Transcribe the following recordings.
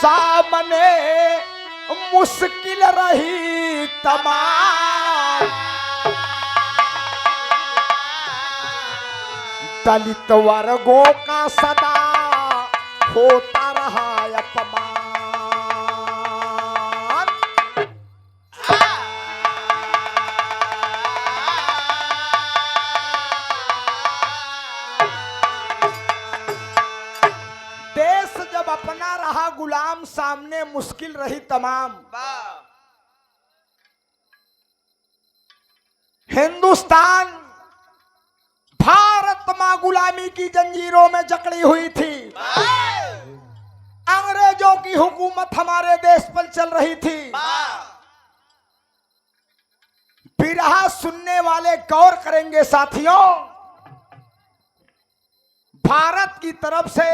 सामने मुश्किल रही तमाम। दलित वर्गों का सदा होता रहा अपमान। देश जब अपना रहा गुलाम, सामने मुश्किल रही तमाम। हिंदुस्तान, भारत मां गुलामी की जंजीरों में जकड़ी हुई थी। अंग्रेजों की हुकूमत हमारे देश पर चल रही थी। बिरहा सुनने वाले गौर करेंगे साथियों, भारत की तरफ से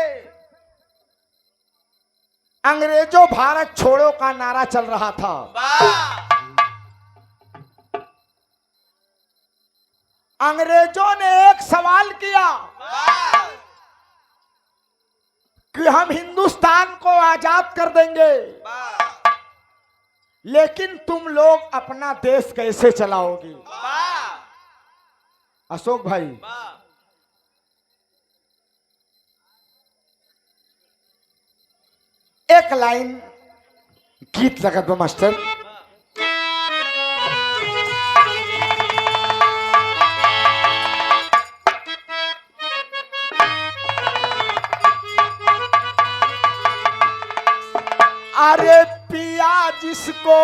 अंग्रेजों भारत छोड़ो का नारा चल रहा था। अंग्रेजों ने एक सवाल किया कि हम हिंदुस्तान को आजाद कर देंगे, लेकिन तुम लोग अपना देश कैसे चलाओगे? अशोक भाई, एक लाइन गीत लगत बा मास्टर। अरे पिया जिसको,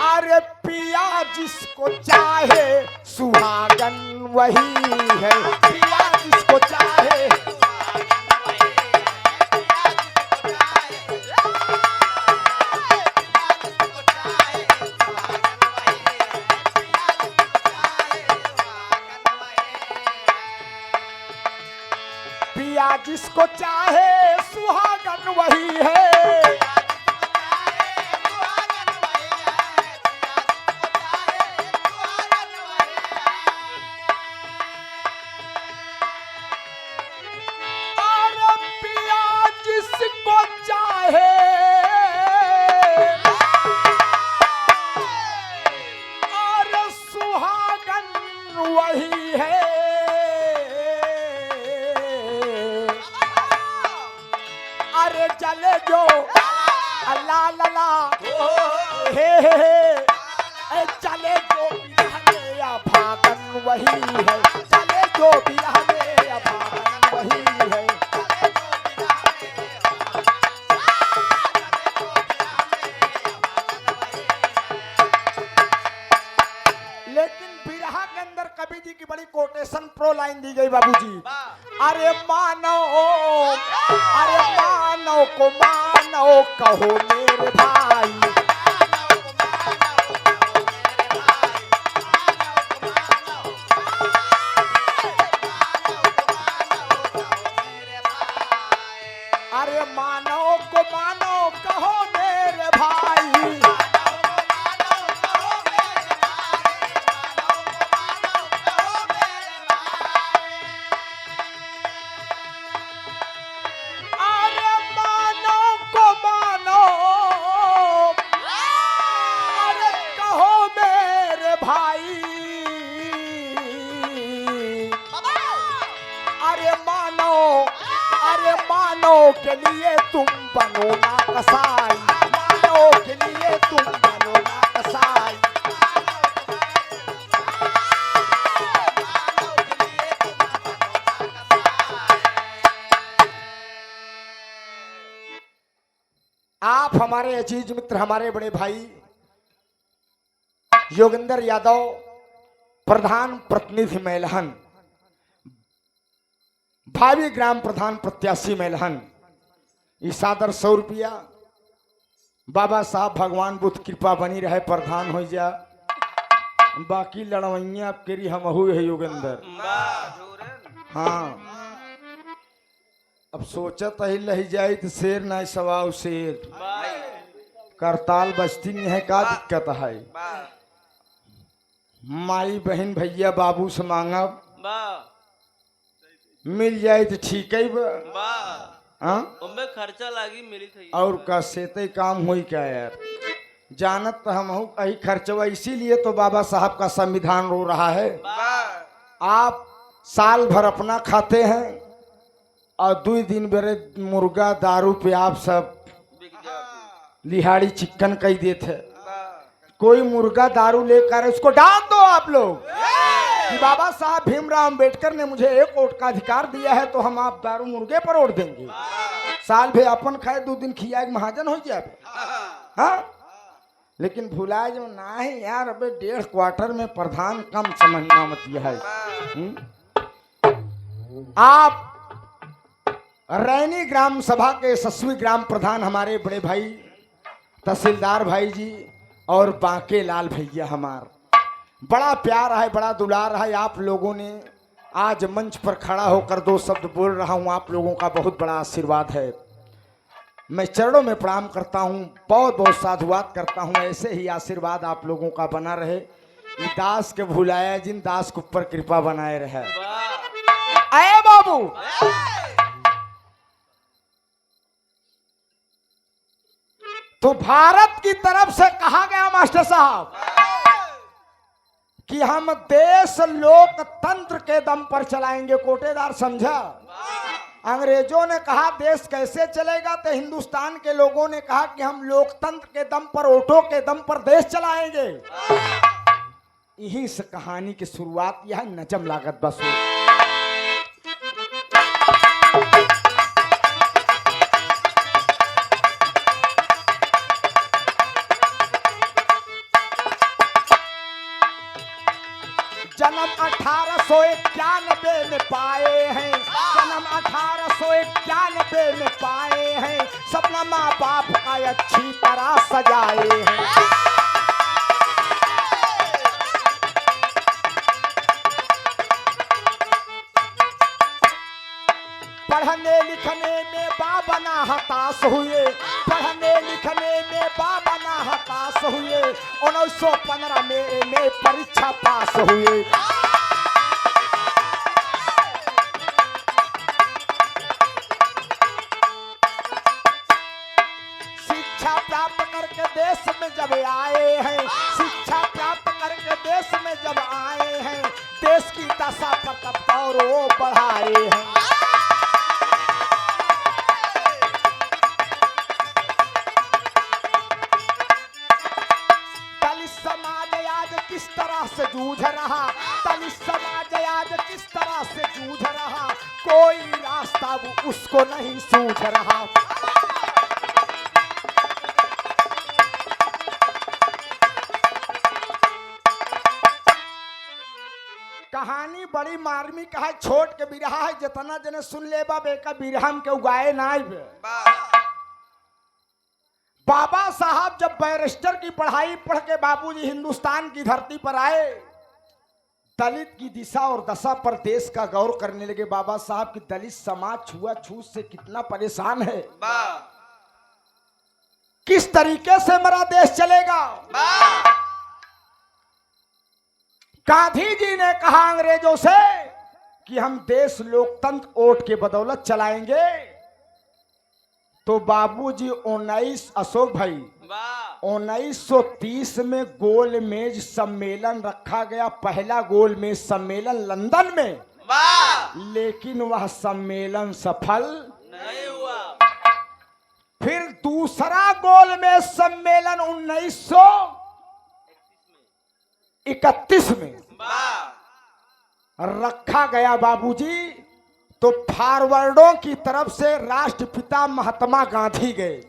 अरे पिया जिसको चाहे सुहागन वही है। पिया जिसको चाहे, पिया जिसको चाहे सुहागन वही है। और पिया जिसको चाहे, और सुहागन वही है। अरे चले जो अल्लाह लला हे चले जो बिरहने या भागन वही है। चले जो बिरहने या भागन वही है। लेकिन बिरहा के अंदर कवि जी की बड़ी कोटेशन प्रो लाइन दी गई बाबूजी। अरे मानो, अरे मानो को मानो कहो मेरे भाई। अरे मानो को मानो कहो मेरे भाई। मानो के लिए तुम बनो ना कसाई। मानो के लिए तुम बनो ना कसाई। आप हमारे अजीज मित्र, हमारे बड़े भाई योगेंद्र यादव, प्रधान प्रतिनिधि मैलहन, भावी ग्राम प्रधान प्रत्याशी मैलहन, इस आदर 100 रुपया। बाबा साहब भगवान बुद्ध कृपा बनी रहे, प्रधान हो जा। बाकी लड़वैया केरी हम है योगेंद्र। हाँ, अब सोचत ही लही जाए तो शेर ना सवाव शेर। करताल बस्ती में है, का दिक्कत है? माई बहन भैया बाबू से मांगब, मिल जाए तो ठीक है। हाँ उनमें खर्चा लागी मिली थी और का सेते काम हुई क्या यार। जानत तो हम अही खर्चवा, इसीलिए तो बाबा साहब का संविधान रो रहा है। आप साल भर अपना खाते हैं और 2 दिन बेरे मुर्गा दारू पे आप सब लिहाड़ी चिकन कही देते। कोई मुर्गा दारू लेकर उसको डाल दो आप लोग कि बाबा साहब भीमराव अंबेडकर ने मुझे 1 वोट का अधिकार दिया है, तो हम आप दारू मुर्गे पर वोट देंगे। साल भर अपन खाए 2 दिन खिया महाजन हो जाए। हाँ लेकिन भुला जो ना है यार, अबे 1.5 क्वार्टर में प्रधान कम समझना मत यह है। आप रैनी ग्राम सभा के यशस्वी ग्राम प्रधान हमारे बड़े भाई तहसीलदार भाई जी और बांके लाल भैया, हमार बड़ा प्यार है, बड़ा दुलार है। आप लोगों ने आज मंच पर खड़ा होकर 2 शब्द बोल रहा हूं, आप लोगों का बहुत बड़ा आशीर्वाद है। मैं चरणों में प्रणाम करता हूं, बहुत बहुत साधुवाद करता हूं। ऐसे ही आशीर्वाद आप लोगों का बना रहे। दास के भुलाया जिन दास के ऊपर कृपा बनाए रहे। आए बाबू तो भारत की तरफ से कहा गया मास्टर साहब कि हम देश लोकतंत्र के दम पर चलाएंगे। कोटेदार समझा? अंग्रेजों ने कहा देश कैसे चलेगा, तो हिंदुस्तान के लोगों ने कहा कि हम लोकतंत्र के दम पर, वोटों के दम पर देश चलाएंगे। यही से कहानी की शुरुआत यह नजम लागत बस हुई। जन्म 1891 में पाए हैं, जन्म 1891 में पाए हैं, सपना माँ बाप का अच्छी तरह सजाए हैं। पढ़ने लिखने में बाबा ना हताश हुए, पढ़ने लिखने में बाबा ना हताश हुए। 1915 में परीक्षा पास हुए। शिक्षा प्राप्त करके देश में जब आए हैं, शिक्षा प्राप्त करके देश में जब आए हैं, देश की दशा पर तब गौरव बढ़ाए हैं। किस तरह से जूझ रहा, दलित समाज आज किस तरह से जूझ रहा, कोई रास्ता वो उसको नहीं सूझ रहा। कहानी बड़ी मार्मिक है, छोट के बिरहा है, जितना जने सुन ले बेका बिरहा के उगाए ना। बाबा साहब जब बैरिस्टर की पढ़ाई पढ़ के बाबूजी हिंदुस्तान की धरती पर आए, दलित की दिशा और दशा पर देश का गौर करने लगे। बाबा साहब की दलित समाज छुआछूत से कितना परेशान है, किस तरीके से मेरा देश चलेगा। गांधी जी ने कहा अंग्रेजों से कि हम देश लोकतंत्र वोट के बदौलत चलाएंगे। तो बाबूजी 19 अशोक भाई 1930 में गोल मेज सम्मेलन रखा गया, पहला गोल मेज सम्मेलन लंदन में, लेकिन वह सम्मेलन सफल नहीं हुआ। फिर दूसरा गोल मेज सम्मेलन 1931 में रखा गया बाबूजी। तो फॉरवर्डों की तरफ से राष्ट्रपिता महात्मा गांधी गए,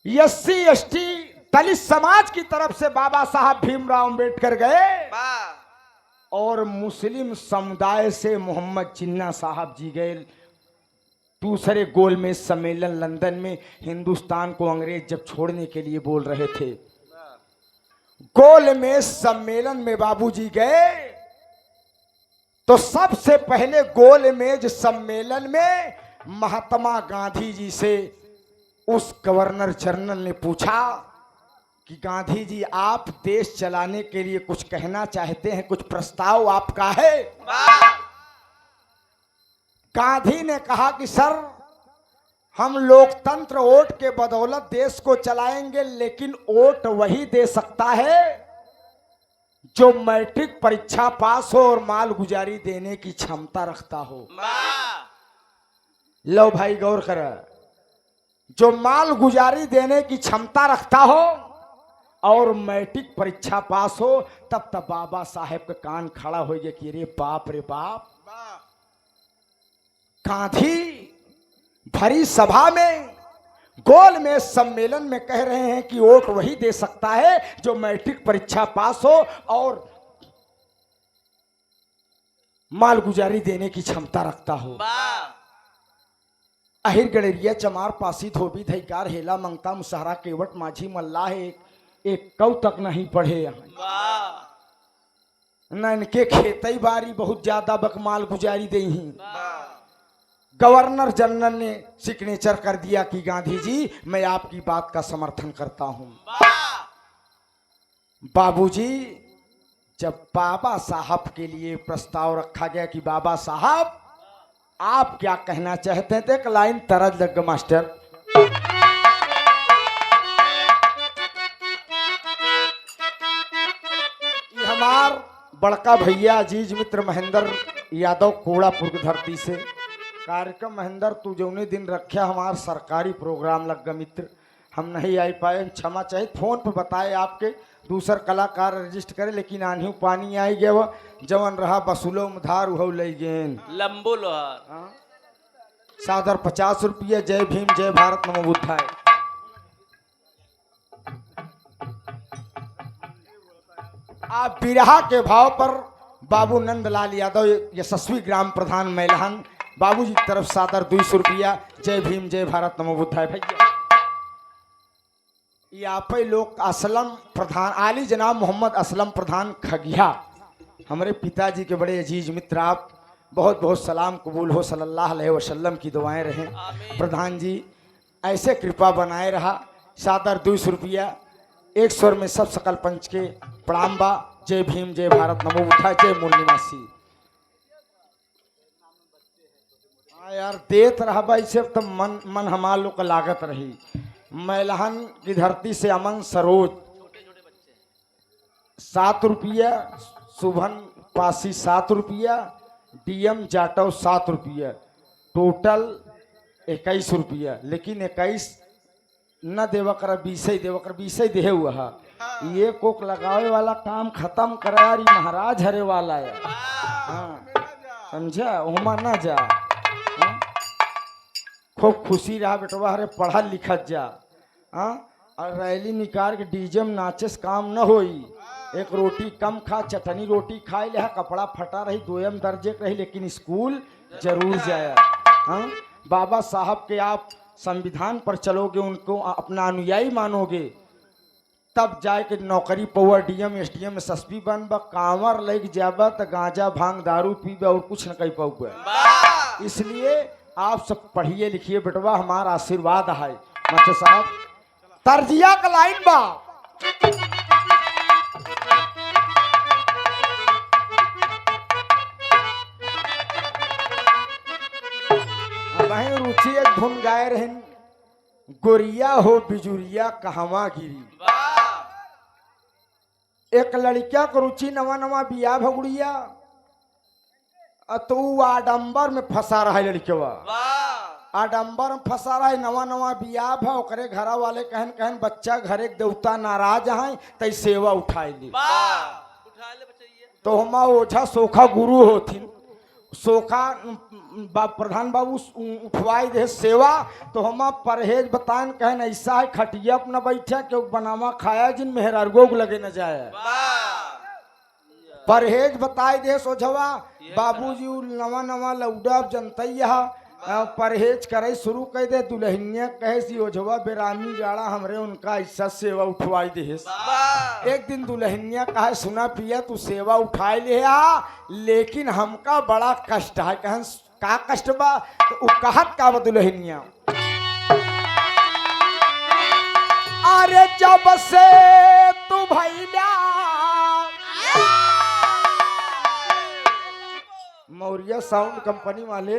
एससी एसटी दलित समाज की तरफ से बाबा साहब भीमराव अंबेडकर गए, और मुस्लिम समुदाय से मोहम्मद जिन्ना साहब जी गए। दूसरे गोल में सम्मेलन लंदन में हिंदुस्तान को अंग्रेज जब छोड़ने के लिए बोल रहे थे, गोल में सम्मेलन में बाबूजी गए। तो सबसे पहले गोल मेज सम्मेलन में महात्मा गांधी जी से उस गवर्नर जनरल ने पूछा कि गांधी जी आप देश चलाने के लिए कुछ कहना चाहते हैं, कुछ प्रस्ताव आपका है? गांधी ने कहा कि सर हम लोकतंत्र वोट के बदौलत देश को चलाएंगे, लेकिन वोट वही दे सकता है जो मैट्रिक परीक्षा पास हो और माल गुजारी देने की क्षमता रखता हो। लो भाई गौर कर, जो माल गुजारी देने की क्षमता रखता हो और मैट्रिक परीक्षा पास हो, तब तब बाबा साहेब का कान खड़ा हो गया कि रे बाप रे बाप। गांधी भरी सभा में गोल में सम्मेलन में कह रहे हैं कि वोट वही दे सकता है जो मैट्रिक परीक्षा पास हो और माल गुजारी देने की क्षमता रखता हो। अहिर गड़ेरिया चमार पासी धोबी धैकार हेला मंगता मुसहरा केवट माझी मल्लाह एक कौ तक नहीं पढ़े यहाँ न इनके खेती बारी बहुत ज्यादा बकमाल गुजारी दे ही। गवर्नर जनरल ने सिग्नेचर कर दिया कि गांधी जी मैं आपकी बात का समर्थन करता हूं। बाबूजी, जब बाबा साहब के लिए प्रस्ताव रखा गया कि बाबा साहब आप क्या कहना चाहते थे, एक लाइन तरज लग मास्टर। ये हमार बड़का भैया अजीज मित्र महेंद्र यादव कोड़ापुर की धरती से कार्यक्रम। महेंद्र तू जौने दिन रखा हमार सरकारी प्रोग्राम लग ग मित्र, हम नहीं आई पाए, क्षमा चाहिए। फोन पर बताए आपके दूसर कलाकार रजिस्ट करे, लेकिन आन्ही पानी आई गए वो जवन रहा वसूलो उधार उहो ले गेन लंबो लोहार सादर 50 रुपये। जय भीम जय भारत नमो बुद्धाय। आप बिरहा के भाव पर बाबू नंदलाल यादव यशस्वी ग्राम प्रधान मैलहन बाबूजी की तरफ सादर 200 रुपया। जय भीम जय भारत नमो बुद्धाय। भैया ये आप लोग असलम प्रधान आली जनाब मोहम्मद असलम प्रधान खगिया हमारे पिताजी के बड़े अजीज मित्र, आप बहुत बहुत सलाम कबूल हो, सल्लल्लाहु अलैहि वसल्लम की दुआएं रहें। प्रधान जी ऐसे कृपा बनाए रहा। सादर 200 रुपया। एक स्वर में सब सकल पंच के प्रणाम बा। जय भीम जय भारत नमो बुद्धाय। जय मूल निवासी। यार देत रहा भाई से तो मन हमार लोग का लागत रही। मैलहन की धरती से अमन सरोज 7 रुपया, शुभन पासी 7 रुपया, डीएम जाटव 7 रुपया, टोटल 21 रुपया। लेकिन 21 न देवकर 20 देहे हुआ है। ये कोक लगावे वाला काम खत्म करा यार, महाराज हरे वाला है। हाँ समझा, हुमा ना जा। खूब खुशी रहा बेटवा, हरे पढ़ा लिखत जा। हाँ और रैली निकाल के डीजे में नाचेस काम न होई। एक रोटी कम खा, चटनी रोटी खाए ले, कपड़ा फटा रही, दोयम दर्जे रही, लेकिन स्कूल जरूर जाया। हाँ बाबा साहब के आप संविधान पर चलोगे, उनको अपना अनुयायी मानोगे, तब जाए के नौकरी पौआ डीएम एसडीएम एसएसपी बन बा। कांवर लेके जाबा तो गांजा भांग दारू पीबे और कुछ न कही पाऊगा। इसलिए आप सब पढ़िए लिखिए बेटवा, हमारा आशीर्वाद है। मास्टर साहब तर्जिया का लाइन बा। वहीं रुचि एक धुन गाए रहे, गोरिया हो बिजुरिया कहवा गिरी। एक लड़किया को रुचि नवा नवा बिया भगुड़िया, तो आडंबर में फंसा रहा है। लड़केवा आडंबर में फंसा रहा है, नवा नवा बियाह है। ओकरे घरा वाले कहन कहन बच्चा घरे देवता नाराज है, तई सेवा उठाए ली। तो हमा ओझा सोखा गुरु होथिन, सोखा प्रधान बाबू उठवाई दे सेवा। तो हमा परहेज बताएं कहन ऐसा है, खटिया अपना बैठा क्यों बनावा खाया जिन मेहरारगोग लगे न जाए। परहेज बताए दे सोझवा। बाबूजी नवा नवा लौडा जनतैया परहेज करे शुरू कर दे। दुल्हनिया कहे सी ओझवा बेरामी जाड़ा हमरे उनका ऐसा सेवा उठवाई दे। एक दिन दुल्हनिया कहे सुना पिया तू सेवा उठाए ले आ, लेकिन हमका बड़ा कष्ट है। कहन का कष्ट बा? तो कहत का बा दुल्हनिया, अरे जब से तू भैया मौर्य साउंड कंपनी वाले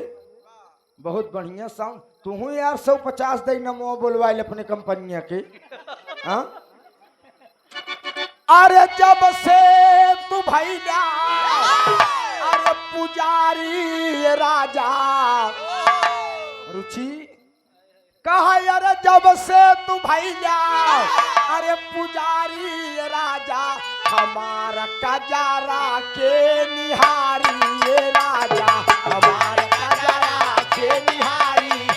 बहुत बढ़िया साउंड। तू यार 150 दे नमो बोलवाइल अपने कंपनिया के। हाँ? अरे जब से तू भैया अरे पुजारी राजा रुचि कहा अरे जब से तू भैया अरे पुजारी राजा हमारा कजारा के निहारी ये राजा हमारा कजारा के निहारी।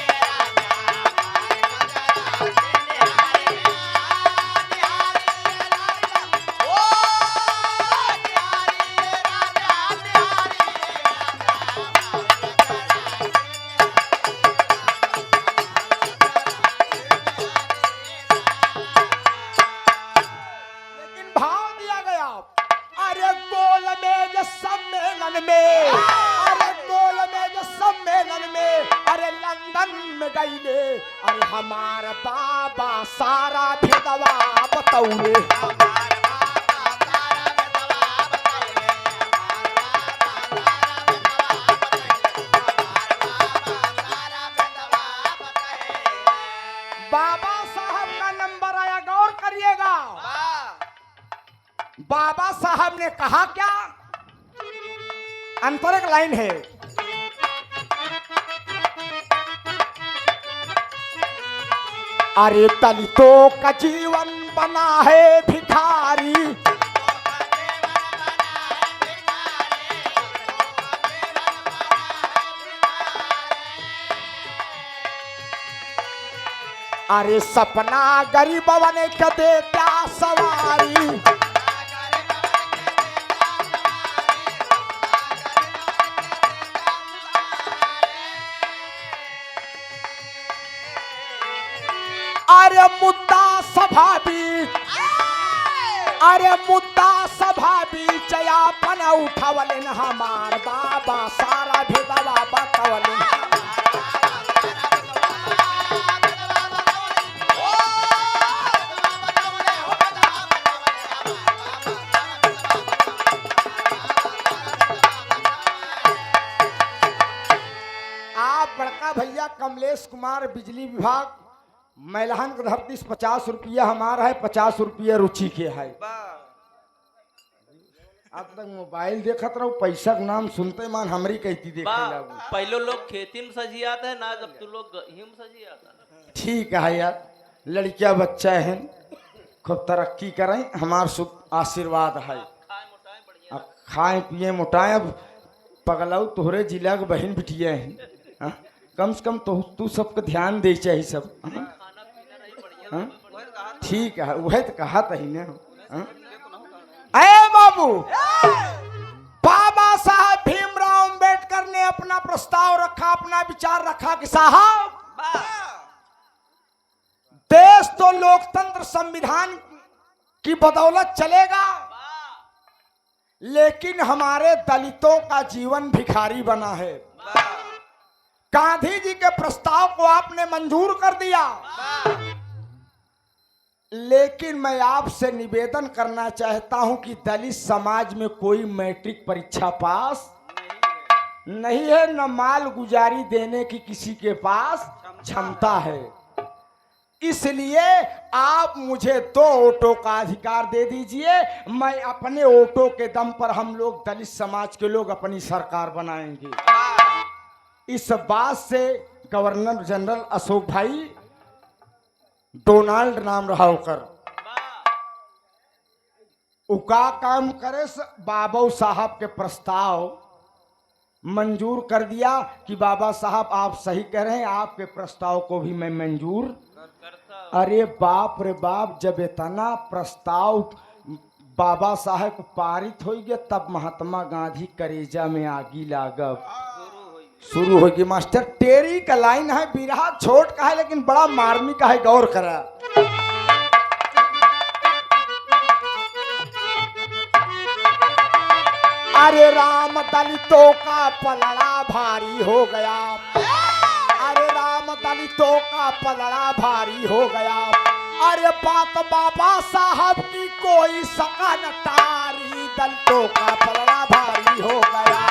अरे हमारा बाबा सारा भेदवा बतौले। बाबा साहब का नंबर आया, गौर करिएगा। बाबा साहब ने कहा क्या, अंतरिक लाइन है। अरे दलितों का जीवन बना है भिखारी, अरे सपना गरीबवन के देता सवारी। अरे मुद्दा सभा बीच, अरे मुद्दा सभा बीच यापन उठवलन हमार बाबा सारा भेदवा बतवलन। आप बड़का भैया कमलेश कुमार बिजली विभाग मैलहन की धरती से 50 रुपया हमारा है, 50 रुपया रुचि के है। अब तक मोबाइल देखत रहो, पैसा का नाम सुनते मान हमारी कहती देखे लागू। पहले लोग खेती में सजी आता है ना, जब तू लोग हिम सजी आता। ठीक है यार, लड़कियां बच्चा है, खूब तरक्की करें, हमार शुभ आशीर्वाद है। खाए पिए मोटाए, अब पगलाऊ तोहरे जिला के बहन बिटिया है, कम से कम तो तू सबके ध्यान दे चाहिए सब। ठीक है, वह तो कहा ही ना। अरे बाबू, बाबा साहब भीमराव अंबेडकर ने अपना प्रस्ताव रखा, अपना विचार रखा कि साहब देश तो लोकतंत्र संविधान की बदौलत चलेगा, लेकिन हमारे दलितों का जीवन भिखारी बना है। गांधी जी के प्रस्ताव को आपने मंजूर कर दिया, लेकिन मैं आपसे निवेदन करना चाहता हूं कि दलित समाज में कोई मैट्रिक परीक्षा पास नहीं है, न माल गुजारी देने की किसी के पास क्षमता है। इसलिए आप मुझे 2 ऑटो का अधिकार दे दीजिए, मैं अपने ऑटो के दम पर हम लोग दलित समाज के लोग अपनी सरकार बनाएंगे। इस बात से गवर्नर जनरल अशोक भाई डोनाल्ड नाम रहा होकर उका काम करे, बाबा साहब के प्रस्ताव मंजूर कर दिया कि बाबा साहब आप सही कह रहे हैं, आपके प्रस्ताव को भी मैं मंजूर। अरे बाप रे बाप, जब इतना प्रस्ताव बाबा साहब को पारित हो गया, तब महात्मा गांधी करेजा में आगी लागब शुरू होगी। मास्टर टेरी का लाइन है, बिरहा छोट का है लेकिन बड़ा मार्मिक है, गौर करा। अरे राम दलितों का पलड़ा भारी हो गया, अरे राम दलितों का पलड़ा भारी हो गया, अरे बात बाबा साहब की कोई सका न टारी, दलितों का पलड़ा भारी हो गया।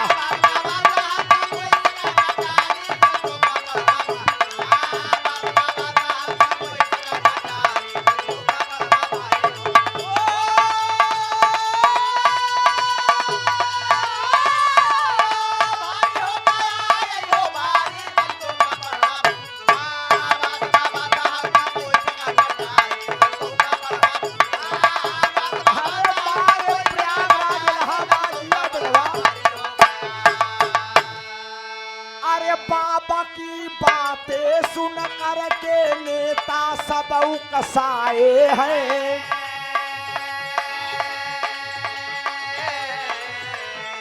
कसाए हैं।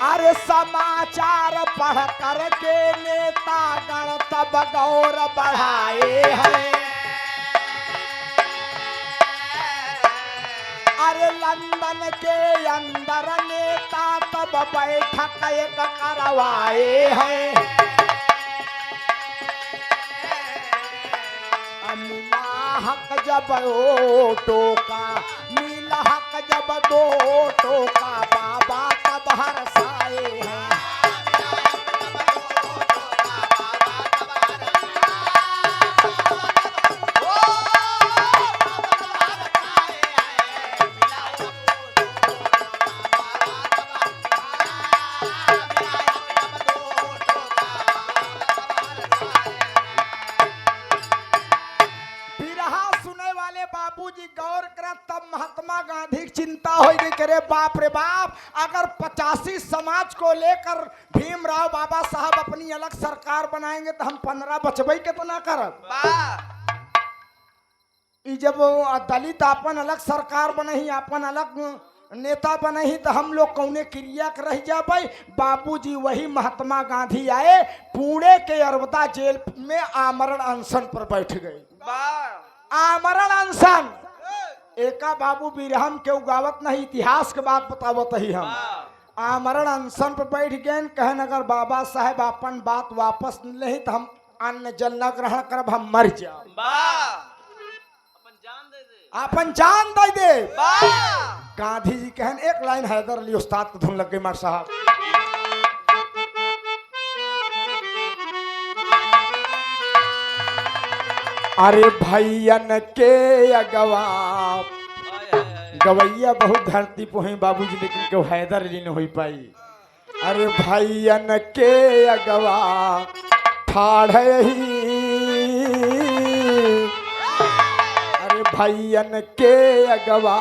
अरे समाचार पढ़ करके नेता गण तब गौर बढ़ाए हैं। अरे लंदन के अंदर नेता तब बैठक एक करवाए हैं। मिला हक जब ओटो का, मिला हक जब दो ओटो का, बाबा तब हरसाए हैं। बाबूजी गौर कर तब महात्मा गांधी की चिंता हो गई, करे बाप रे बाप, अगर 85 समाज को लेकर भीमराव बाबा साहब अपनी अलग सरकार बनाएंगे तो हम 15 बचबई कितना करब। जब दलित अपन अलग सरकार बनही, अपन अलग नेता बनही, तो हम लोग कौने क्रिया कर रह जाबे। बाबूजी वही महात्मा गांधी आए, पुणे के अरवदा जेल में आमरण अनशन पर बैठ गए। आमरण अनशन एका बाबू बिरहम के उगावत नहीं, इतिहास के बात बतावत ही हम। आमरण अनशन पर बैठ गए, कहन अगर बाबा साहेब अपन बात वापस नहीं तो हम अन्न जल न ग्रहण करब, हम मर जाओ। अपन जान दे दे। गांधी जी कहन एक लाइन हैदर अली उस्ताद को धुन लग गई मार साहब। अरे भैयन के अगवा, गवैया बहुत धरती पे हैं बाबूजी, लेकिन क्यों हैदर अली न हो पाई। अरे भैयन के अगवा ठाड़ ही, अरे भैयन के अगवा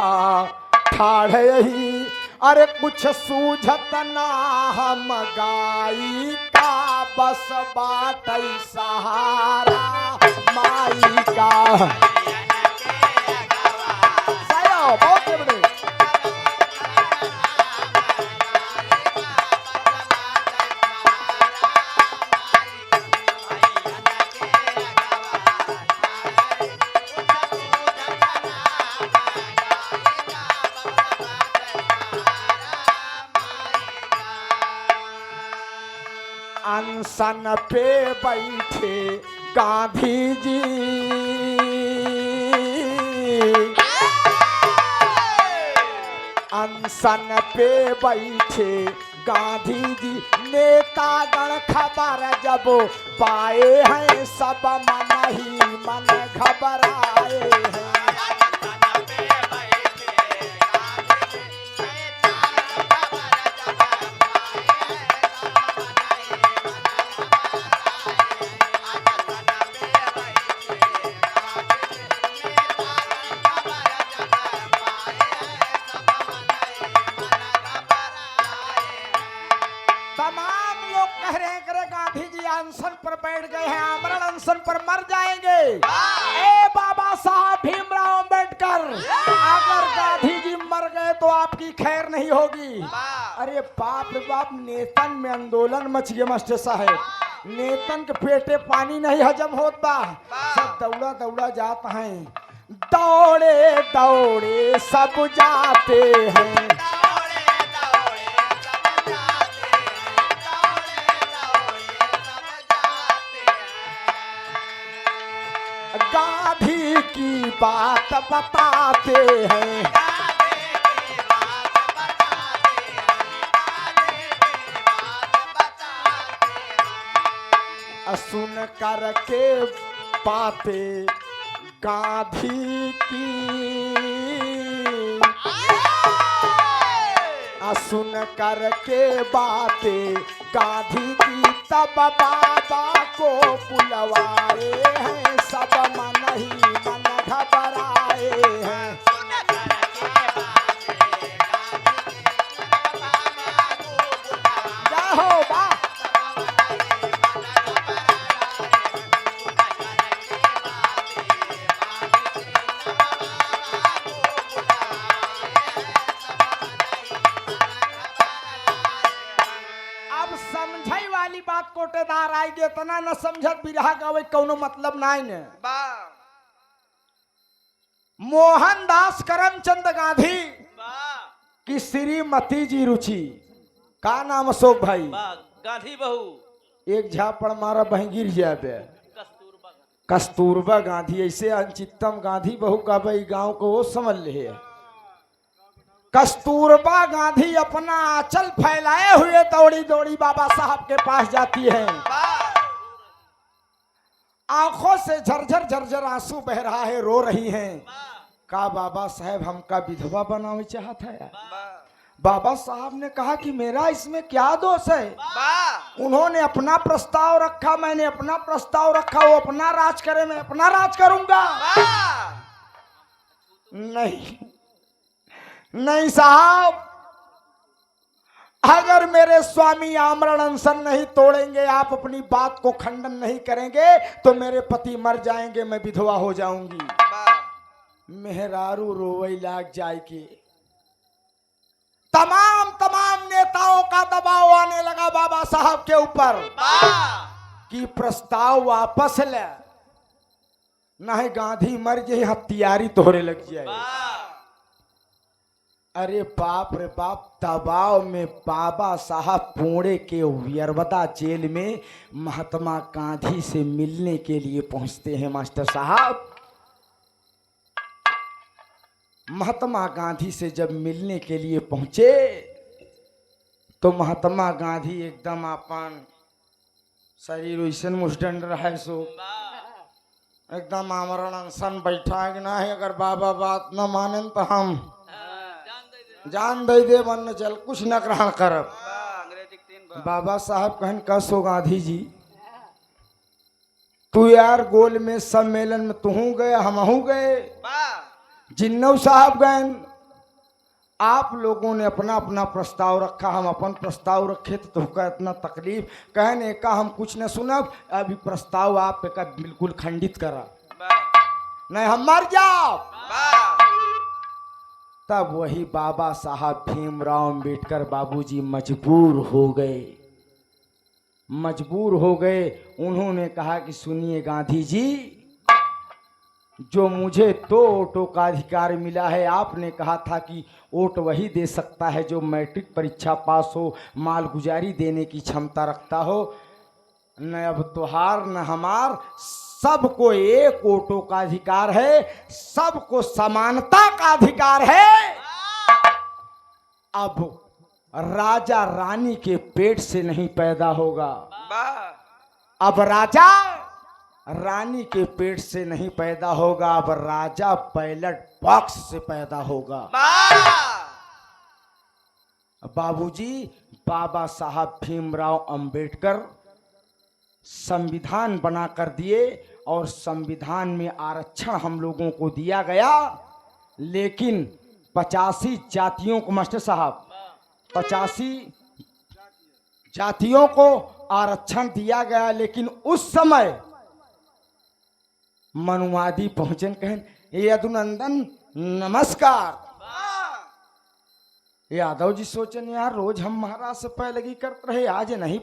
ठाड़ ही, अरे कुछ सूझत ना हम गाई का, बस बाट सहारा माई का। बहुत बड़े अनशन पे बैठे गांधी जी, अनशन पे बैठे गांधी जी, नेतागण खबर जब पाए हैं, सब मन ही मन घबराए हैं। तमाम लोग कह रहे हैं करे गांधी जी अनशन पर बैठ गए हैं, आमरण अनशन पर मर जाएंगे। ए बाबा साहब भीमराव अंबेडकर, अगर गांधी जी मर गए तो आपकी खैर नहीं होगी। अरे बाप रे बाप, नेतन में आंदोलन मच गया मास्टर साहब। नेतन के पेटे पानी नहीं हजम होत बा, सब दौड़ा दौड़ा जाते हैं। दौड़े दौड़े सब जाते हैं, गांधी की बात बताते हैं। सुन कर के बातें गांधी की, सुन कर के बातें गांधी की, तब बाबा को बुलवाए हैं, सब मन ही मन घबराए हैं। जय हो बा। सारी बात कोटेदार आई गे तना न समझत बिरहा गावे कौनो मतलब नाई ने। वाह मोहनदास करमचंद गांधी वाह की श्रीमती जी रुचि का नाम अशोक भाई। वाह गांधी बहू एक झापड़ मारा बही गिर जाबे। कस्तूरबा कस्तूरबा गांधी ऐसे अंचितम गांधी बहू का भाई गांव को वो समझ ले। कस्तूरबा गांधी अपना आंचल फैलाए हुए दौड़ी दौड़ी बाबा साहब के पास जाती है। वाह आंखों से झरझर झरझर आंसू बह रहा है, रो रही हैं। का बाबा साहब हमका विधवा बनावे चाहता है। बाबा साहब ने कहा कि मेरा इसमें क्या दोष है। वाह उन्होंने अपना प्रस्ताव रखा, मैंने अपना प्रस्ताव रखा, वो अपना राज करे, मैं अपना राज करूंगा। वाह नहीं नहीं साहब, अगर मेरे स्वामी आमरण अनशन नहीं तोड़ेंगे, आप अपनी बात को खंडन नहीं करेंगे तो मेरे पति मर जाएंगे, मैं विधवा हो जाऊंगी। मेहरारू रोवई लाग जाएगी। तमाम नेताओं का दबाव आने लगा बाबा साहब के ऊपर कि प्रस्ताव वापस ले, नहीं गांधी मर जाए, हथियारी तोहरे लग जाए। अरे बाप रे बाप, दबाव में बाबा साहब पुणे के यरवदा जेल में महात्मा गांधी से मिलने के लिए पहुंचते हैं। मास्टर साहब, महात्मा गांधी से जब मिलने के लिए पहुंचे तो महात्मा गांधी एकदम अपन शरीर वैसन मुस्टंड रहे, सो एकदम आमरण अनशन बैठा है कि ना है, अगर बाबा बात न माने तो हम जान दे बन चल, कुछ न ग्रहण करब। बाबा साहब कहन कस हो गांधी जी, तू यार गोल में सम्मेलन में तू गए, हमहू गए, जिन्नऊ साहब गए, आप लोगों ने अपना अपना प्रस्ताव रखा, हम अपन प्रस्ताव रखे तो तुमका इतना तकलीफ। कहने का हम कुछ न सुनब, अभी प्रस्ताव आप का बिल्कुल खंडित करा, नहीं हम मर जाओ। तब वही बाबा साहब भीमराव अंबेडकर बाबूजी मजबूर हो गए। उन्होंने कहा कि सुनिए गांधी जी, जो मुझे 2 वोटों का अधिकार मिला है, आपने कहा था कि वोट वही दे सकता है जो मैट्रिक परीक्षा पास हो, मालगुजारी देने की क्षमता रखता हो। न अब तुहार न हमार, सबको 1 वोटों का अधिकार है, सबको समानता का अधिकार है। अब राजा रानी के पेट से नहीं पैदा होगा, अब राजा रानी के पेट से नहीं पैदा होगा, अब राजा बैलेट बॉक्स से पैदा होगा। बाबूजी, बाबा साहब भीमराव अंबेडकर संविधान बना कर दिए और संविधान में आरक्षण हम लोगों को दिया गया, लेकिन 85 जातियों को, मास्टर साहब 85 जातियों को आरक्षण दिया गया। लेकिन उस समय मनुवादी पहुंचन कहन, यदुनंदन नमस्कार। यादव जी सोचन यार रोज हम महाराज से पैलगी करते रहे, आज नहीं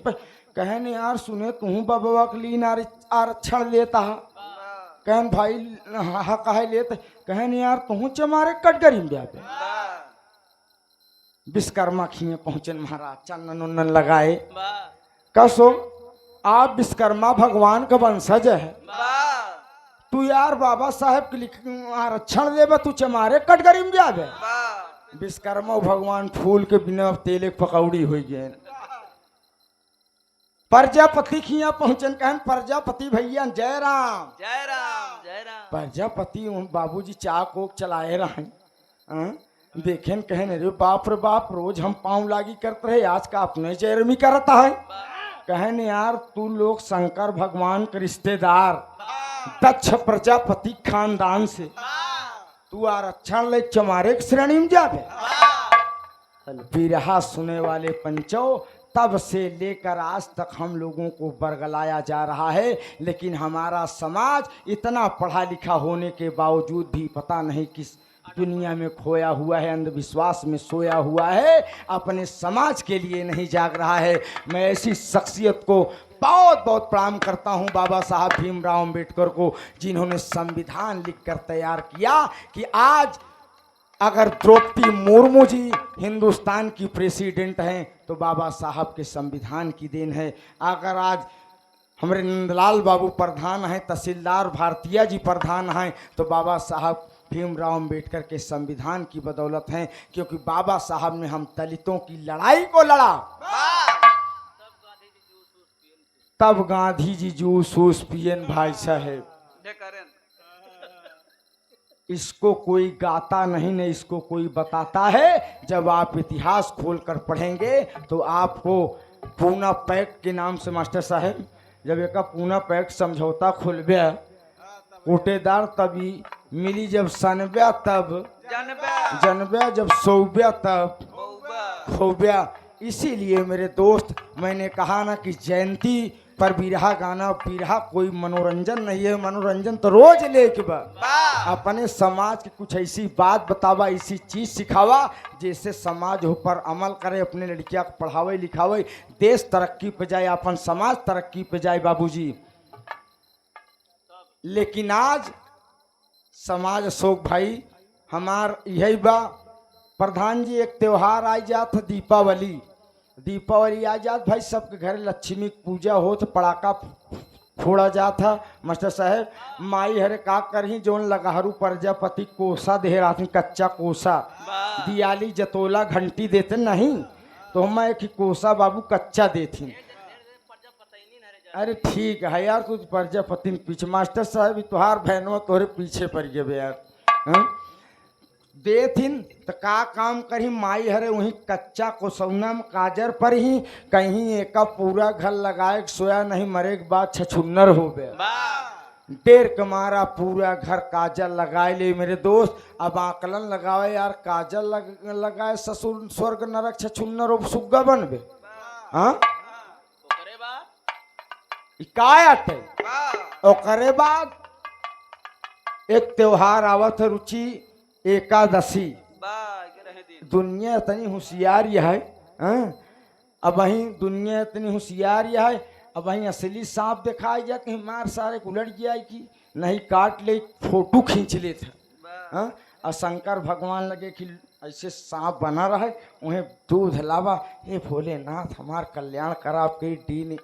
कहन यार सुने तू बाबा के लिए आरक्षण लेता है। कहन भाई हाँ कहे लेते, कहन यार तू चमारे कटगरी में जाते। विश्वकर्मा खिए पहुंचन महाराज, चंदन उन्नन लगाए, कसो आप विश्वकर्मा भगवान का वंशज है, तू यार बाबा साहब के लिए आरक्षण देबा, तू चमारे कटगरी में जाबे। विश्वकर्मा भगवान फूल के बिना तेले पकौड़ी हो गए। प्रजापति खिया पहुंचन कहन, प्रजापति भैया जय राम जय राम जय राम। प्रजापति बाबूजी चाह कोक चलाए रहे, देखें कहन अरे बाप रे बाप, रोज हम पाँव लागी करते रहे, आज का अपने जयरमी करता है। कहन यार तू लोग शंकर भगवान के रिश्तेदार दक्ष प्रजापति खानदान से, तू आरक्षण ले चमारे श्रेणी में जाबे। बिरहा सुने वाले पंचों, तब से लेकर आज तक हम लोगों को बरगलाया जा रहा है, लेकिन हमारा समाज इतना पढ़ा लिखा होने के बावजूद भी पता नहीं किस दुनिया में खोया हुआ है, अंधविश्वास में सोया हुआ है, अपने समाज के लिए नहीं जाग रहा है। मैं ऐसी शख्सियत को बहुत बहुत प्रणाम करता हूं, बाबा साहब भीमराव अंबेडकर को, जिन्होंने संविधान लिखकर तैयार किया कि आज अगर द्रौपदी मुर्मू जी हिंदुस्तान की प्रेसिडेंट हैं तो बाबा साहब के संविधान की देन है। अगर आज हमारे नंदलाल बाबू प्रधान हैं, तहसीलदार भारतीय जी प्रधान हैं, तो बाबा साहब भीमराव अंबेडकर के संविधान की बदौलत हैं, क्योंकि बाबा साहब ने हम दलितों की लड़ाई को लड़ा, तब गांधी जी जूस वूस पियन भाई साहब। इसको कोई गाता नहीं, न इसको कोई बताता है। जब आप इतिहास खोलकर पढ़ेंगे तो आपको पूना पैक्ट के नाम से, मास्टर साहब जब एक पूना पैक्ट समझौता खुलबे कोटेदार तभी मिली, जब सनबे तब जनबे, जब सौबे तब खोबे। इसीलिए मेरे दोस्त, मैंने कहा ना कि जयंती पर बिरहा गाना, बिरहा कोई मनोरंजन नहीं है, मनोरंजन तो रोज लेके बा अपने समाज की कुछ ऐसी बात बतावा, ऐसी चीज सिखावा जिससे समाज ऊपर अमल करे, अपने लड़कियां को पढ़ावे लिखावे, देश तरक्की पे जाए, अपन समाज तरक्की पे जाए बाबूजी। लेकिन आज समाज अशोक भाई हमार यही बा, प्रधान जी एक त्योहार आ जात दीपावली, दीपावली आ जात भाई, सबके घर लक्ष्मी पूजा हो तो पड़ाका फोड़ा जात था। मास्टर साहब माई हरे का करही, जोन लगाहरू प्रजापति कोसा दे रहा, कच्चा कोसा दियाली जतोला घंटी देते नहीं, तो हम एक ही कोसा बाबू कच्चा देती। अरे ठीक है यार, तू प्रजापति पीछे, मास्टर साहब तुहार बहनों तोहरे पीछे पड़ गए यार, देथिन तो का काम करी, माई हरे वहीं कच्चा कोसौना में काजर पर ही कहीं एक पूरा घर लगाए सोया नहीं, मरे के बाद छछुन्नर हो गया, देर कमारा पूरा घर काजल लगाए ले मेरे दोस्त। अब आकलन लगावे यार, काजल लगाए ससुर स्वर्ग नरक छछुन्नर सुग्गा बनबे, हाँ इकायत है। ओकरे बाद एक त्योहार आवत है रुचि एकादशी, दुनिया इतनी होशियार है, अब वहीं दुनिया इतनी होशियार है, अब वहीं असली सांप दिखाई जाए कहीं मार सारे उलट जाए कि नहीं, काट ले फोटो खींच ले था। और शंकर भगवान लगे कि ऐसे सांप बना रहे, उन्हें दूध लावा, हे भोलेनाथ हमार कल्याण करा, आपके ड्रीम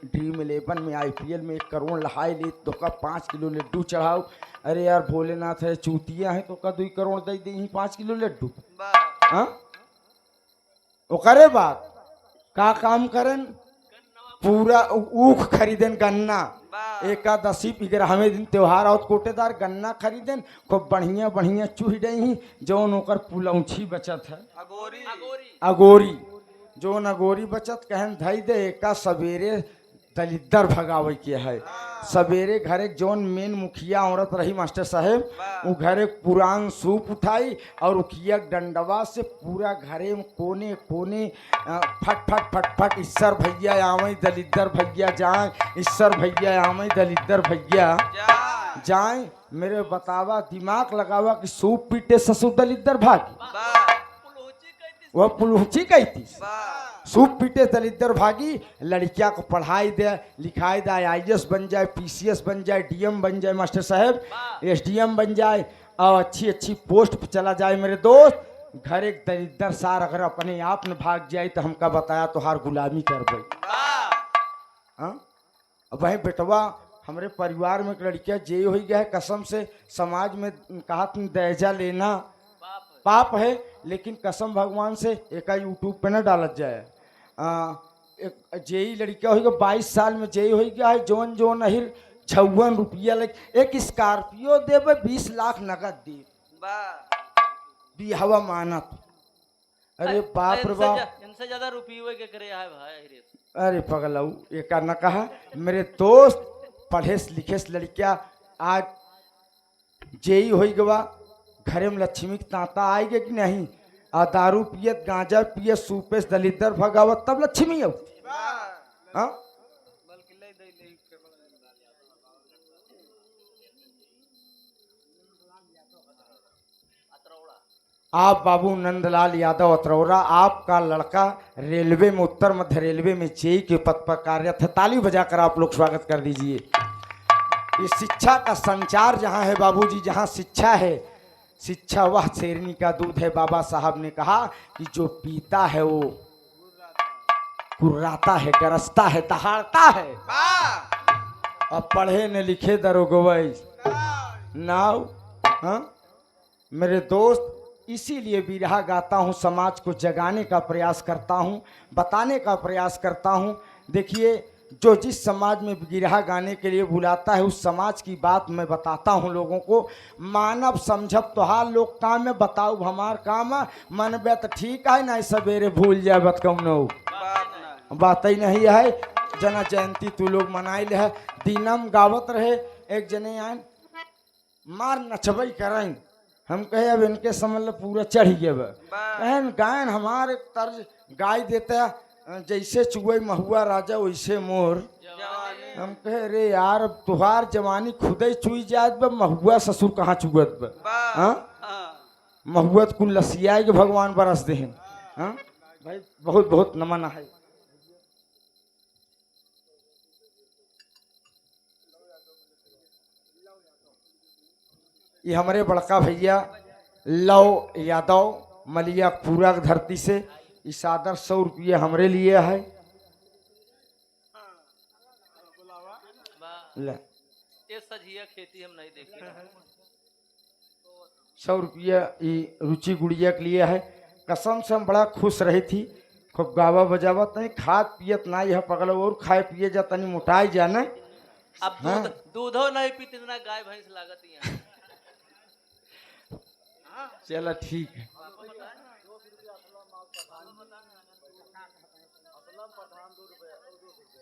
11 में IPL में 1 करोड़ लहाई ले, तो का 5 किलो लड्डू चढ़ाओ। अरे यार भोलेनाथ है चूतिया है, तो का 2 करोड़ दे दी 5 किलो लड्डू। हाँ ओकरे बाद का काम करें, पूरा ऊख खरीदें, गन्ना एकादशी पिगर हमें दिन त्योहार और कोटेदार गन्ना खरीदें, खूब बढ़िया बढ़िया चूह दही, जौन ओकर पुलौछी बचत है अगोरी, जौन अगोरी बचत कहन धई दे, एका सवेरे दलिद्दर भगावे के है। सवेरे घरे जौन मेन मुखिया औरत रही मास्टर साहेब, वो घरे पुरान सूप उठाई और उखिया डंडवा से पूरा घरे में कोने कोने फट फट फट फट, ईश्वर भैया आवे दलिद्दर भैया जाए, ईश्वर भैया आवे दलिद्दर भैया जाए। मेरे बतावा दिमाग लगावा कि सूप पीटे ससुर दलिद्दर भागी, वह पुलूची कहती, सूप पीटे दलिद्दर भागी, लड़किया को पढ़ाई दे लिखाई दे, IAS बन जाए, PCS बन जाए, DM बन जाए मास्टर साहब, SDM बन जाए और अच्छी अच्छी पोस्ट पर चला जाए मेरे दोस्त। घर एक दरिद्दर सार अगर अपने आप में भाग जाए तो हमका बताया तो हार गुलामी कर भाई। हाँ वही बेटवा हमारे परिवार में एक लड़किया जे हो गया है, कसम से समाज में कहा तुम दर्जा लेना पाप है, लेकिन कसम भगवान से एक यूट्यूब पे न डालत जाए। एक जेई लड़का हो गया 22 साल में जेई हो गया है, जोन जोन अहिर 56 रुपया लगे, एक स्कॉर्पियो देवे 20 लाख नगद दे बिहवा मानत। अरे बाप रे बाप, इनसे ज्यादा रुपये के करे है भाई। अरे पगलाऊ एक न कहा मेरे दोस्त, पढ़े लिखे लड़किया आज जेई हो गवा, घरे में लक्ष्मी की तांता आएगी कि नहीं, आ दारू पियत गांजा पियत सूपे दलिद्दर भगावत तब लक्ष्मी हो। हाँ आप बाबू नंदलाल यादव अतरौरा, आपका लड़का रेलवे में, उत्तर मध्य रेलवे में जेई के पद पर कार्यरत है। ताली बजाकर आप लोग स्वागत कर दीजिए। ये शिक्षा का संचार जहाँ है बाबूजी, जहाँ शिक्षा है, शिक्षा वह शेरनी का दूध है। बाबा साहब ने कहा कि जो पीता है वो कुर्राता है, गरजता है, दहाड़ता है। वाह अब पढ़े न लिखे दरोगवई नाव। हाँ मेरे दोस्त, इसीलिए बिरहा गाता हूँ, समाज को जगाने का प्रयास करता हूँ, बताने का प्रयास करता हूँ। देखिए, जो जिस समाज में बिरहा गाने के लिए बुलाता है उस समाज की बात मैं बताता हूँ लोगों को। मानव समझब तोहार लोग काम में, बताऊ हमार काम मन बे तो ठीक है, नहीं सवेरे भूल जाए बत कौनो बात ही नहीं है। जना जयंती तू लोग मनाइल है, दीनम गावत रहे, एक जने आए मार नचबई करें। हम कहे अब इनके समझ पूरा चढ़ गए बहन गायन हमारे तर्ज गाय देता जैसे चुगई महुआ राजा वैसे मोर। हम कहे रे यार अब तुहार जवानी खुद ही चुई जात बा, महुआ ससुर कहाँ चुगत बा। हाँ महुआ कुल लसिया के भगवान बरस देहन। हाँ भाई बहुत बहुत नमन है। ये हमारे बड़का भैया लव यादव मलिया पूरा धरती से, इस आदर 100 रुपये हमरे लिए है। ले ये सजिया खेती हम नहीं देखी। 100 रुपया ये रुचि गुड़िया के लिए है। कसम से हम बड़ा खुश रही थी, खूब गावा बजावत नहीं, खाद पियत ना यह पगल और खाए पिए जा तनी मोटाई जाना। अब दूध दूधो नहीं पीते इतना गाय भैंस लागत यहाँ। चलो ठीक है।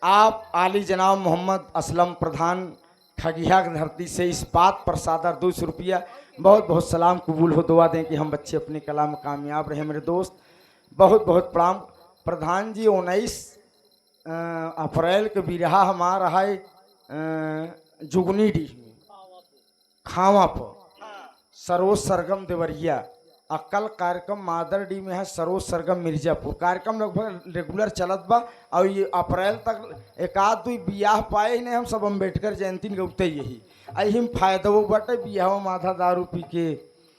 आप आली जनाब मोहम्मद असलम प्रधान खगिया की धरती से इस बात पर सादर 200 रुपया बहुत बहुत सलाम कबूल हो, दुआ दें कि हम बच्चे अपने कला में कामयाब रहे। मेरे दोस्त बहुत बहुत प्रणाम। प्रधान जी 19 अप्रैल के बिरहा हमारा है जुगनी डी खावा पर सरोज सरगम देवरिया। अक्कल कार्यक्रम मादरडी में है, सरोज सरगम मिर्जापुर। कार्यक्रम लगभग रेगुलर चलत बा और ये अप्रैल तक एक आध दो बियाह पाए ही नहीं। हम सब अम्बेडकर जयंती गौते यही अहिम फायदो बटे बियाह में आधा दारू पी के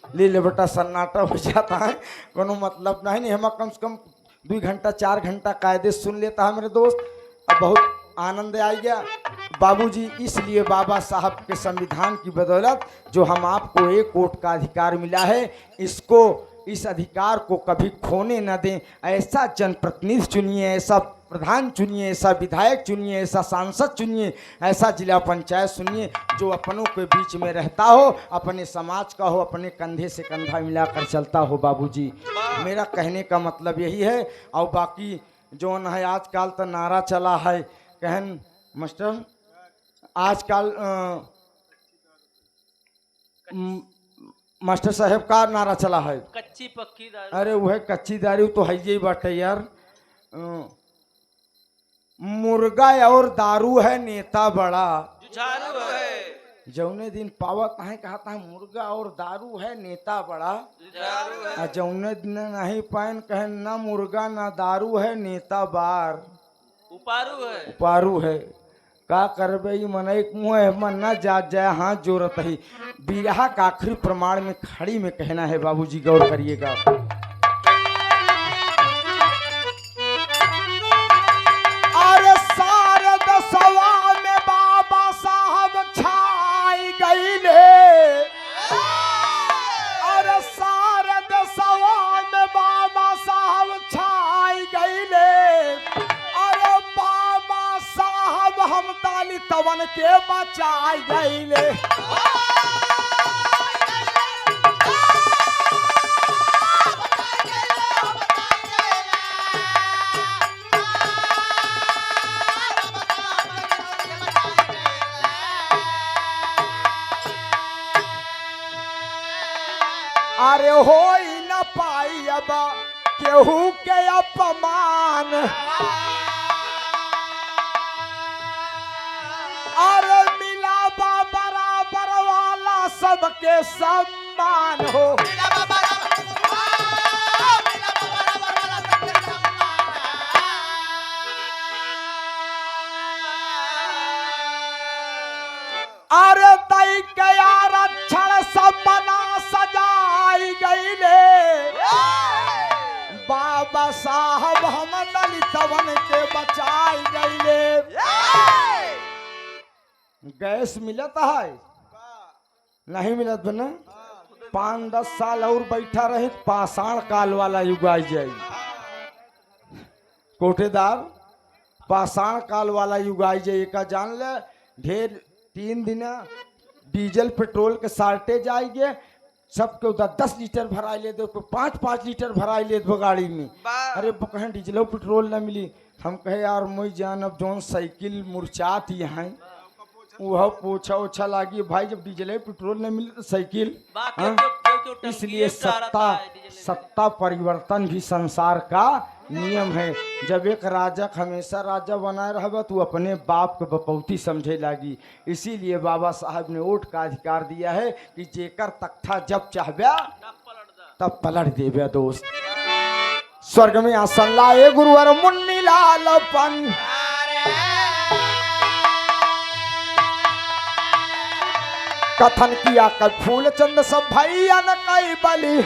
ले ले बेटा सन्नाटा हो जाता है, कोनो मतलब नहीं। हम कम से कम 2 घंटा 4 घंटा कायदे सुन लेता है मेरे दोस्त। अब बहुत आनंद आ गया बाबूजी, इसलिए बाबा साहब के संविधान की बदौलत जो हम आपको 1 वोट का अधिकार मिला है, इसको इस अधिकार को कभी खोने न दें। ऐसा जनप्रतिनिधि चुनिए, ऐसा प्रधान चुनिए, ऐसा विधायक चुनिए, ऐसा सांसद चुनिए, ऐसा जिला पंचायत चुनिए जो अपनों के बीच में रहता हो, अपने समाज का हो, अपने कंधे से कंधा मिलाकर चलता हो। बाबूजी मेरा कहने का मतलब यही है। और बाकी जो न है आजकल तो नारा चला है कहन मास्टर, आजकल मास्टर साहब का नारा चला है कच्ची पक्की दारू। अरे वह कच्ची दारू तो है ही बाटे यार। मुर्गा और दारू है नेता बड़ा, जुझारू है जौने दिन पावत नहीं कहता है मुर्गा और दारू है नेता बड़ा, जुझारू है। जौने दिन नहीं पाइन कहे ना मुर्गा ना दारू है नेता बार उपारू है। उपारू है। का करबे मन एक मुँह मन न जात जाए हाथ जोरत ही। बिरहा का आखिरी प्रमाण में खड़ी में कहना है बाबूजी, गौर करिएगा। अरे सारे दसवा में बाबा साहब छाई गईले, अरे सारे दसवा में बाबा साहब छाई गईले। अरे बाबा साहब हम ताली तवन के बचाई गईले। अरे हो न पाई अब केहू के अपमान, अरे मिला बा बराबर वाला सबके सम्मान हो। बाबा साहब हम दलितवन के बचाई गईले। गैस मिलत है नहीं मिलत बना 5-10 साल और बैठा रहे पाषाण काल वाला युग आ जाए। कोठेदार पाषाण काल वाला युग आ जाए का जान ले। ढेर 3 दिन डीजल पेट्रोल के साल्टे जाएंगे सबके उधर 10 लीटर भरा ले दो 5-5 लीटर भरा ले दो गाड़ी में। अरे कहें डीजल पेट्रोल न मिली हम कहे यार मुई जान अब जोन साइकिल मुरचात यहाँ वह पोछा ओछा लागी भाई जब डीजल पेट्रोल न मिले तो साइकिल इसलिए सत्ता परिवर्तन भी संसार का नियम है। जब एक राजा हमेशा राजा बनाए रहा तो अपने बाप को बपौती समझे लागी। इसीलिए बाबा साहब ने वोट का अधिकार दिया है कि जेकर तख्ता जब चाहबे तब पलट देवे दोस्त। स्वर्ग में आसन लाए गुरुवर मुन्नी लालपन कथन किया कल फूल चंद सब भैया न कई बली।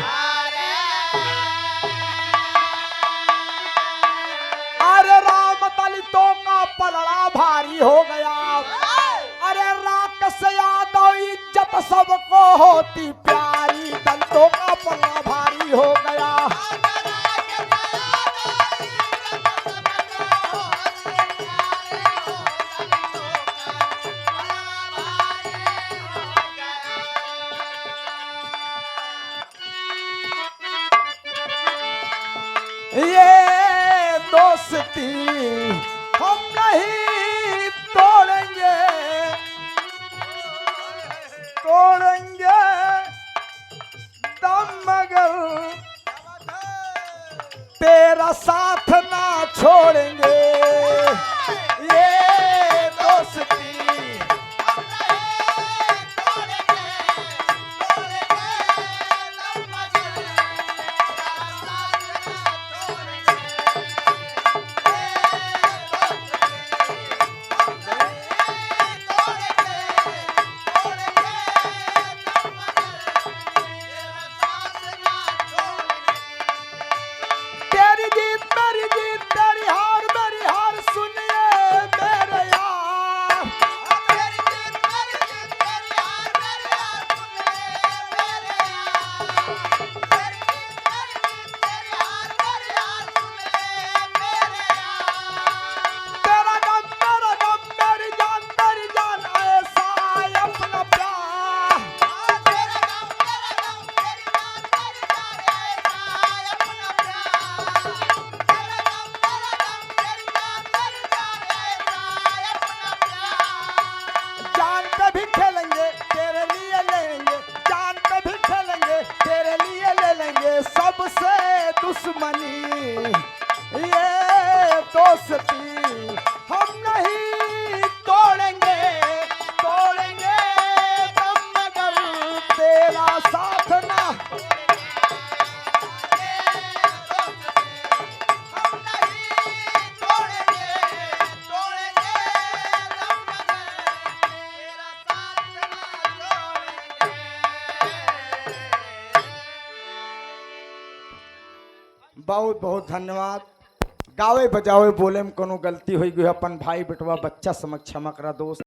अरे राम दलितों का पलड़ा भारी हो गया। अरे राक्षस यादव इज्जत सबको होती प्यारी दलितों का पलड़ा भारी हो गया। ये दोस्ती हम नहीं तोड़ेंगे दम मगर तेरा साथ ना छोड़ेंगे। ये दोस्ती दुश्मनी ये दोस्ती हम नहीं तोड़ेंगे दम मगर तेरा साथ ना। बहुत बहुत धन्यवाद। गावे बजावे बोले में कोनो गलती हुई गई अपन भाई बेटवा बच्चा समझ क्षमा करा दोस्त।